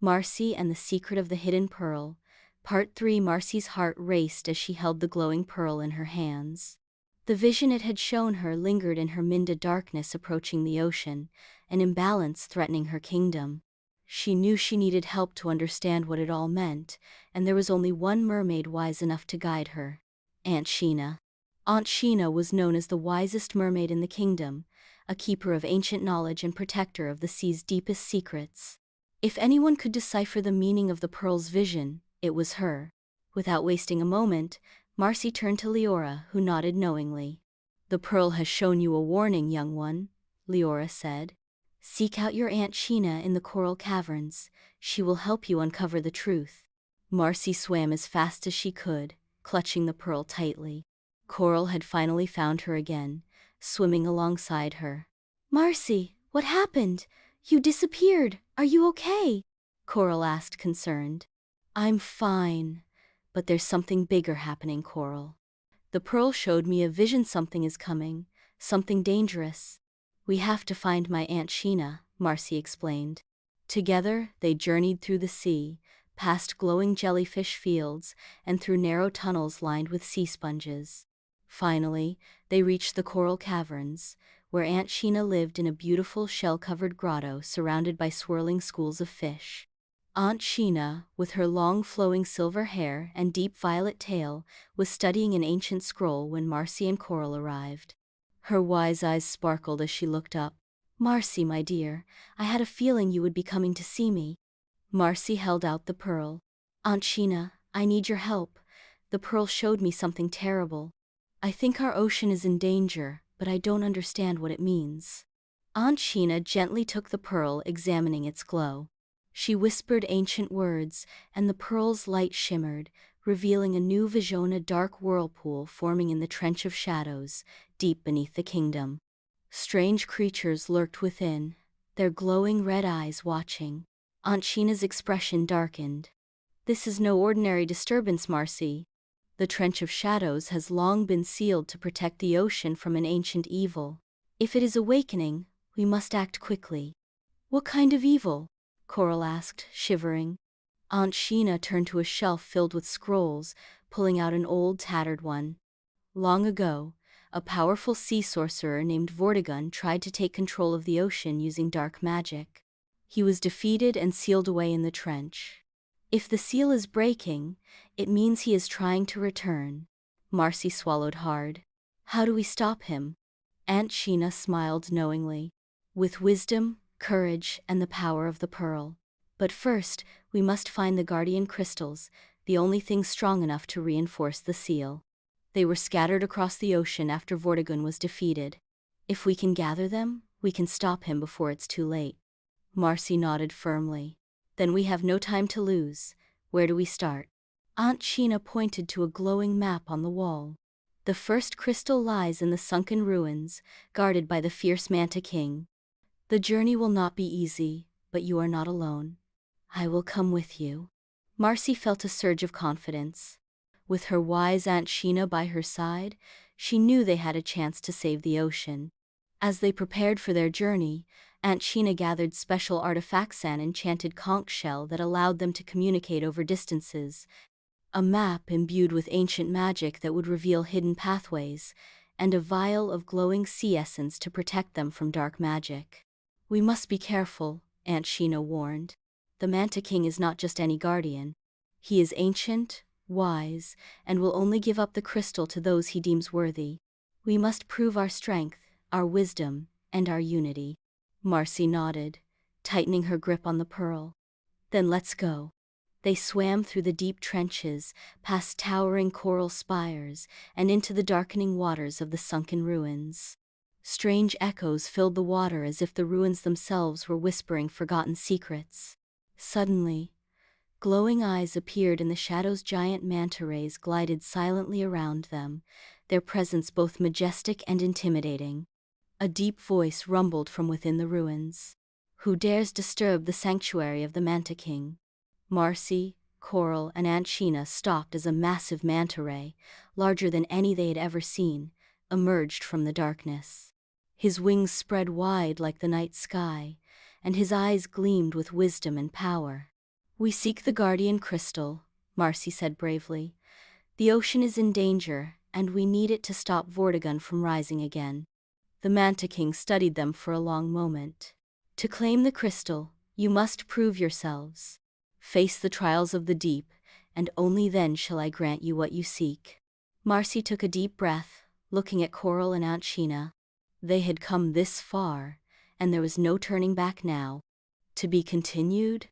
Marcy and the Secret of the Hidden Pearl. Part 3. Marcy's heart raced as she held the glowing pearl in her hands. The vision it had shown her lingered in her mind, a darkness approaching the ocean, an imbalance threatening her kingdom. She knew she needed help to understand what it all meant, and there was only one mermaid wise enough to guide her: Aunt Sheena. Aunt Sheena was known as the wisest mermaid in the kingdom, a keeper of ancient knowledge and protector of the sea's deepest secrets. If anyone could decipher the meaning of the pearl's vision, it was her. Without wasting a moment, Marcy turned to Leora, who nodded knowingly. "The pearl has shown you a warning, young one," Leora said. "Seek out your Aunt Sheena in the coral caverns. She will help you uncover the truth." Marcy swam as fast as she could, clutching the pearl tightly. Coral had finally found her again, swimming alongside her. "Marcy, what happened? You disappeared. Are you okay?" Coral asked, concerned. "I'm fine, but there's something bigger happening, Coral. The pearl showed me a vision. Something is coming, something dangerous. We have to find my Aunt Sheena," Marcy explained. Together, they journeyed through the sea, past glowing jellyfish fields, and through narrow tunnels lined with sea sponges. Finally, they reached the coral caverns, where Aunt Sheena lived in a beautiful shell-covered grotto surrounded by swirling schools of fish. Aunt Sheena, with her long flowing silver hair and deep violet tail, was studying an ancient scroll when Marcy and Coral arrived. Her wise eyes sparkled as she looked up. "Marcy, my dear, I had a feeling you would be coming to see me." Marcy held out the pearl. "Aunt Sheena, I need your help. The pearl showed me something terrible. I think our ocean is in danger, but I don't understand what it means." Aunt Sheena gently took the pearl, examining its glow. She whispered ancient words, and the pearl's light shimmered, revealing a new vision: a dark whirlpool forming in the trench of shadows, deep beneath the kingdom. Strange creatures lurked within, their glowing red eyes watching. Aunt Sheena's expression darkened. "This is no ordinary disturbance, Marcy. The trench of shadows has long been sealed to protect the ocean from an ancient evil. If it is awakening, we must act quickly." "What kind of evil?" Coral asked, shivering. Aunt Sheena turned to a shelf filled with scrolls, pulling out an old, tattered one. "Long ago, a powerful sea sorcerer named Vortigun tried to take control of the ocean using dark magic. He was defeated and sealed away in the trench. If the seal is breaking, it means he is trying to return." Marcy swallowed hard. "How do we stop him?" Aunt Sheena smiled knowingly. "With wisdom, courage, and the power of the pearl. But first, we must find the guardian crystals, the only thing strong enough to reinforce the seal. They were scattered across the ocean after Vortigun was defeated. If we can gather them, we can stop him before it's too late." Marcy nodded firmly. "Then we have no time to lose. Where do we start?" Aunt Sheena pointed to a glowing map on the wall. "The first crystal lies in the Sunken Ruins, guarded by the fierce Manta King. The journey will not be easy, but you are not alone. I will come with you." Marcy felt a surge of confidence. With her wise Aunt Sheena by her side, she knew they had a chance to save the ocean. As they prepared for their journey, Aunt Sheena gathered special artifacts: an enchanted conch shell that allowed them to communicate over distances, a map imbued with ancient magic that would reveal hidden pathways, and a vial of glowing sea essence to protect them from dark magic. "We must be careful," Aunt Sheena warned. "The Manta King is not just any guardian. He is ancient, wise, and will only give up the crystal to those he deems worthy. We must prove our strength, our wisdom, and our unity." Marcy nodded, tightening her grip on the pearl. "Then let's go." They swam through the deep trenches, past towering coral spires, and into the darkening waters of the Sunken Ruins. Strange echoes filled the water, as if the ruins themselves were whispering forgotten secrets. Suddenly, glowing eyes appeared in the shadows. Giant manta rays glided silently around them, their presence both majestic and intimidating. A deep voice rumbled from within the ruins. "Who dares disturb the sanctuary of the Manta King?" Marcy, Coral, and Aunt Sheena stopped as a massive manta ray, larger than any they had ever seen, emerged from the darkness. His wings spread wide like the night sky, and his eyes gleamed with wisdom and power. We seek the guardian crystal, Marcy said bravely. The ocean is in danger, and we need it to stop Vortigun from rising again. The Manta King studied them for a long moment. To claim the crystal, you must prove yourselves. Face the trials of the deep, and only then shall I grant you what you seek. Marcy took a deep breath, looking at Coral and Aunt Sheena. They had come this far, and there was no turning back now. To be continued?